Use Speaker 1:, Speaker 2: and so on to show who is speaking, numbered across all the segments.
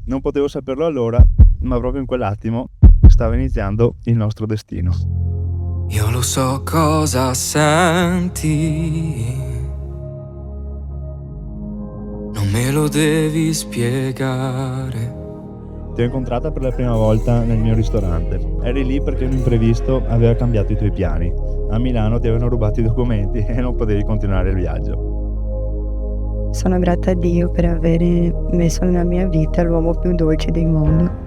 Speaker 1: Non potevo saperlo allora, ma proprio in quell'attimo stava iniziando il nostro destino.
Speaker 2: Io lo so cosa senti, non me lo devi spiegare.
Speaker 1: Ti ho incontrata per la prima volta nel mio ristorante. Eri lì perché un imprevisto aveva cambiato i tuoi piani. A Milano ti avevano rubato i documenti e non potevi continuare il viaggio.
Speaker 3: Sono grata a Dio per avere messo nella mia vita l'uomo più dolce del mondo.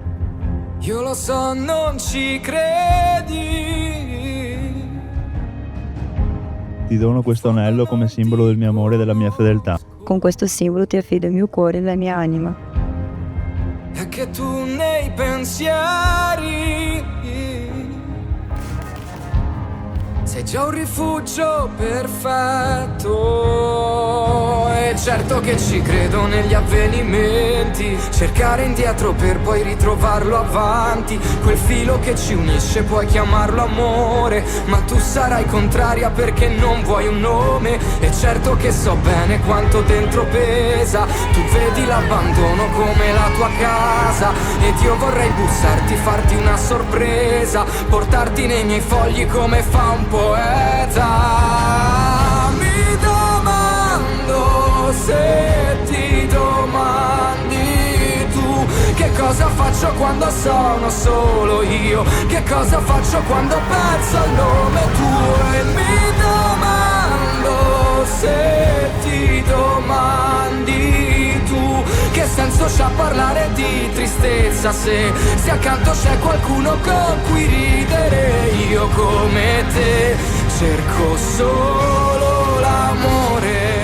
Speaker 2: Io lo so, non ci credi.
Speaker 1: Ti dono questo anello come simbolo del mio amore e della mia fedeltà.
Speaker 3: Con questo simbolo ti affido il mio cuore e la mia anima.
Speaker 2: È che tu nei pensieri sei già un rifugio perfetto. E certo che ci credo negli avvenimenti, cercare indietro per poi ritrovarlo avanti. Quel filo che ci unisce puoi chiamarlo amore, ma tu sarai contraria perché non vuoi un nome. E certo che so bene quanto dentro pesa, tu vedi l'abbandono come la tua casa. Ed io vorrei bussarti, farti una sorpresa, portarti nei miei fogli come fa un poeta. Mi domando se ti domandi tu che cosa faccio quando sono solo io, che cosa faccio quando penso al nome tuo. E mi domando se ti domandi tu che senso c'ha parlare di tristezza se accanto c'è qualcuno con cui ridere. Io come te cerco solo l'amore.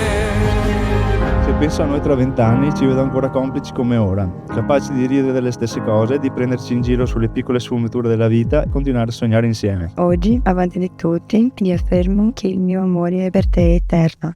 Speaker 1: Se penso a noi tra 20 anni ci vedo ancora complici come ora, capaci di ridere delle stesse cose, di prenderci in giro sulle piccole sfumature della vita e continuare a sognare insieme.
Speaker 3: Oggi, avanti di tutti, ti affermo che il mio amore per te è eterno.